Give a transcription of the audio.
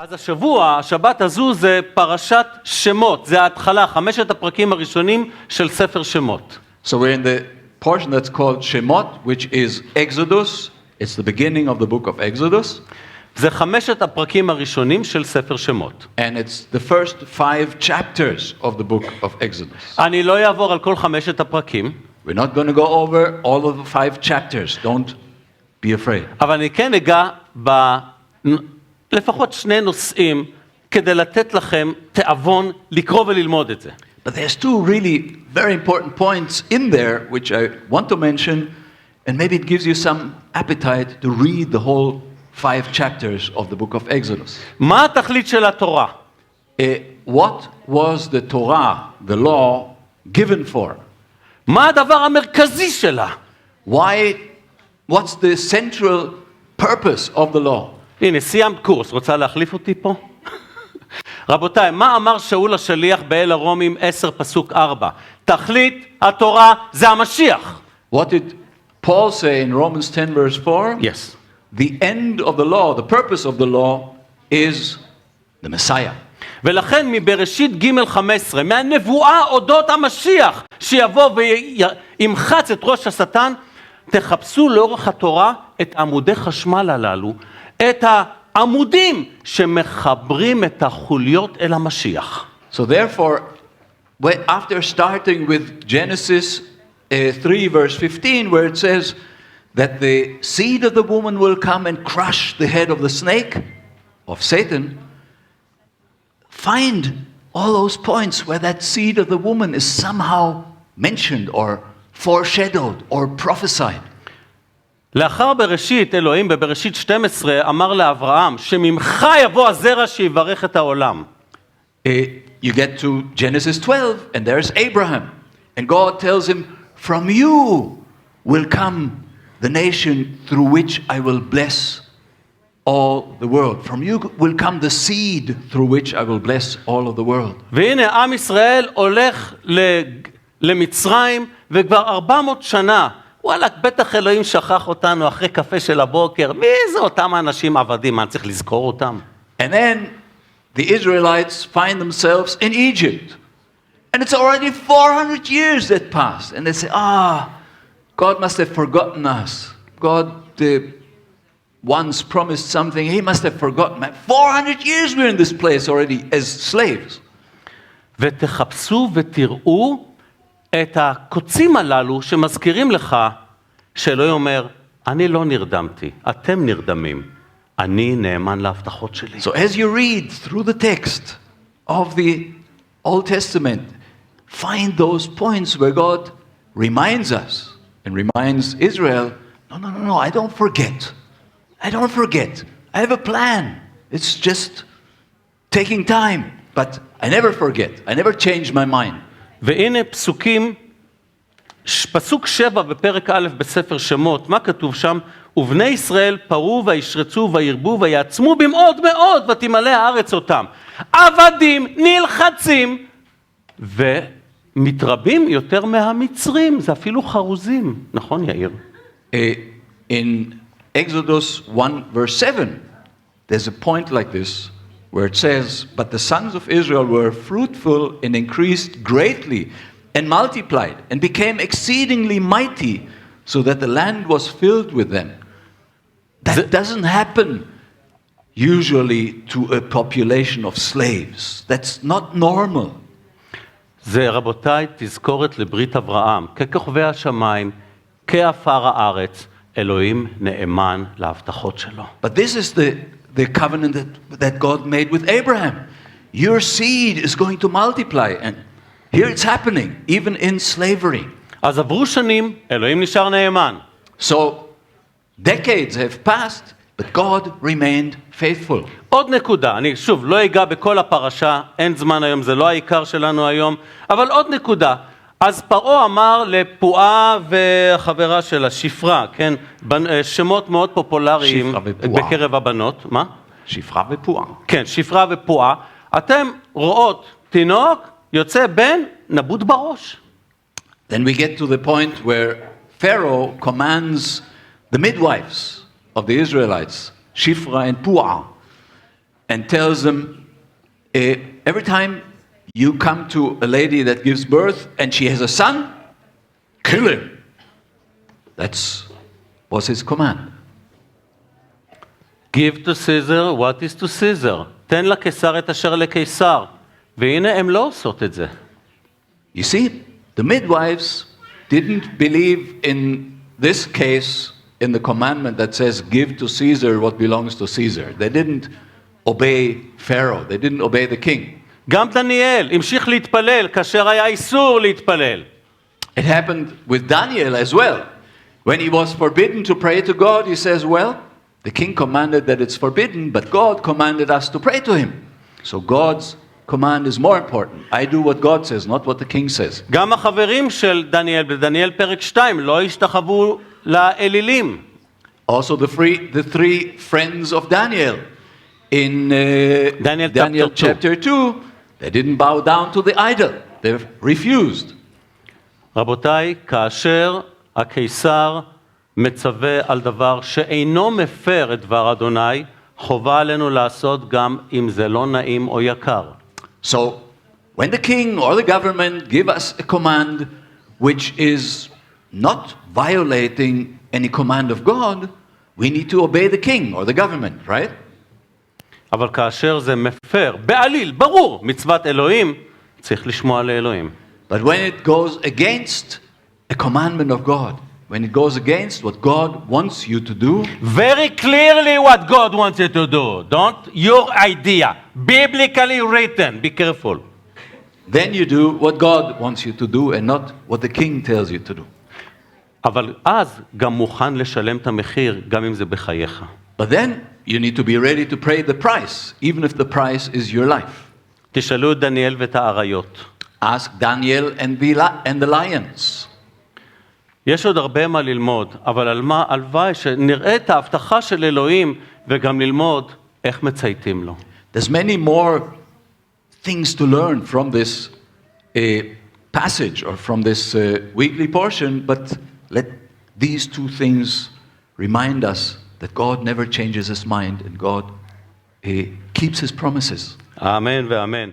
אז השבוע, השבת הזו זה פרשת שמות, זה ההתחלה, 5 הפרקים הראשונים של ספר שמות. So we're in the portion that's called Shemot, which is Exodus. It's the beginning of the book of Exodus. זה 5 הפרקים הראשונים של ספר שמות. And it's the first 5 chapters of the book of Exodus. אני לא אעבור על כל 5 הפרקים. We're not going to go over all of the 5 chapters. Don't be afraid. אבל אני כן אגע לפחות 2 נושאים כדי לתת לכם תאבון לקרוא וללמוד את זה. But there's 2 really very important points in there which I want to mention, and maybe it gives you some appetite to read the whole 5 chapters of the book of Exodus. מה התכלית של התורה? What was the Torah, the law, given for? מה הדבר המרכזי שלה? What's the central purpose of the law? הנה, סיימת קורס, רוצה להחליף אותי פה? רבותיי, מה אמר שאול השליח באל הרומים 10 פסוק 4? תכלית התורה זה המשיח. What did Paul say in Romans 10 verse 4? Yes. The end of the law, the purpose of the law is the Messiah. ולכן מבראשית ג' 15, מהנבואה אודות המשיח שיבוא וימחץ את ראש השטן, תחפשו לאורך התורה את עמודי חשמל הללו, את העמודים שמחברים את החוליות אל המשיח. So therefore, after starting with Genesis 3 verse 15, where it says that the seed of the woman will come and crush the head of the snake, of Satan, find all those points where that seed of the woman is somehow mentioned or foreshadowed or prophesied. לאחר בראשית, אלוהים בבראשית 12 אמר לאברהם שממך יבוא הזרע שיברך את העולם. You get to Genesis 12 and there's Abraham, and God tells him, from you will come the nation through which I will bless all the world. From you will come the seed through which I will bless all of the world. והנה עם ישראל הולך למצרים וכבר 400 שנה. וואלה, בטח אלוהים שכח אותנו אחרי קפה של הבוקר. מי זה אותם האנשים עבדים? מה, צריך לזכור אותם? And then the Israelites find themselves in Egypt. And it's already 400 years that passed. And they say, God must have forgotten us. God once promised something. He must have forgotten. 400 years we're in this place already as slaves. ותחפשו ותראו את הקוצים הללו שמזכירים לך שאלוהים אומר, אני לא נרדמתי, אתם נרדמים, אני נאמן להבטחות שלי. So as you read through the text of the Old Testament, find those points where God reminds us and reminds Israel, no, I don't forget. I don't forget. I have a plan. It's just taking time, but I never forget. I never change my mind. והנה פסוקים, פסוק 7 בפרק א' בספר שמות, מה כתוב שם? ובני ישראל פרו וישרצו וירבו ויעצמו במאוד מאוד ותמלא הארץ אותם. עבדים נלחצים ומתרבים יותר מהמצרים, זה אפילו חרוזים, נכון יאיר? In Exodus 1 verse 7, there's a point like this, where it says, but the sons of Israel were fruitful and increased greatly and multiplied and became exceedingly mighty so that the land was filled with them. That doesn't happen usually to a population of slaves. That's not normal. זה רבותיי תזכורת לברית אברהם, ככוכבי השמיים, כעפר הארץ, אלוהים נאמן להבטחות שלו. But this is the covenant that God made with Abraham. Your seed is going to multiply, and here it's happening, even in slavery. אז עברו שנים, אלוהים נשאר נאמן. So, decades have passed, but God remained faithful. עוד נקודה, אני שוב לא אגע בכל הפרשה, אין זמן היום, זה לא העיקר שלנו היום, אבל עוד נקודה. אז פרעה אמר לפועה והחברה שלה, שפרה, כן? שמות מאוד פופולריים בקרב הבנות. מה? שפרה ופועה. כן, שפרה ופועה. אתם רואות תינוק, יוצא בן, נבוט בראש. Then we get to the point where Pharaoh commands the midwives of the Israelites, Shifra and Puah, and tells them, every time you come to a lady that gives birth and she has a son, kill him. That was his command. Give to Caesar what is to Caesar. תן לקיסר את אשר לקיסר. והנה הם לא עושות את זה. You see, the midwives didn't believe in this case in the commandment that says, give to Caesar what belongs to Caesar. They didn't obey Pharaoh. They didn't obey the king. גם דניאל המשיך להתפלל כאשר היה איסור להתפלל. It happened with Daniel as well. When he was forbidden to pray to God, he says, well, the king commanded that it's forbidden, but God commanded us to pray to him. So God's command is more important. I do what God says, not what the king says. גם החברים של דניאל, בדניאל פרק 2, לא השתחוו לאלילים. Also the three friends of Daniel in Daniel chapter 2, they didn't bow down to the idol. They refused. רבותיי, כאשר הקיסר מצווה על דבר שאינו מפר את דבר אדוני, חובה עלינו לעשות גם אם זה לא נעים או יקר. So, when the king or the government give us a command which is not violating any command of God, we need to obey the king or the government, right? אבל כאשר זה מפר, בעליל, ברור, מצוות אלוהים, צריך לשמוע לאלוהים. But when it goes against a commandment of God, when it goes against what God wants you to do, Very clearly what God wants you to do. Don't your idea. Biblically written. Be careful. then you do what God wants you to do and not what the king tells you to do. אבל אז גם מוכן לשלם את המחיר, גם אם זה בחייך. But then you need to be ready to pay the price, even if the price is your life. תשאלו את דניאל ואת האריות. Ask Daniel and the lions. יש עוד הרבה מה ללמוד, אבל הלוואי שנראה את ההבטחה של אלוהים וגם ללמוד איך מצייתים לו. There's many more things to learn from this passage or from this weekly portion, but let these two things remind us that God never changes his mind and God keeps his promises. אמן ואמן.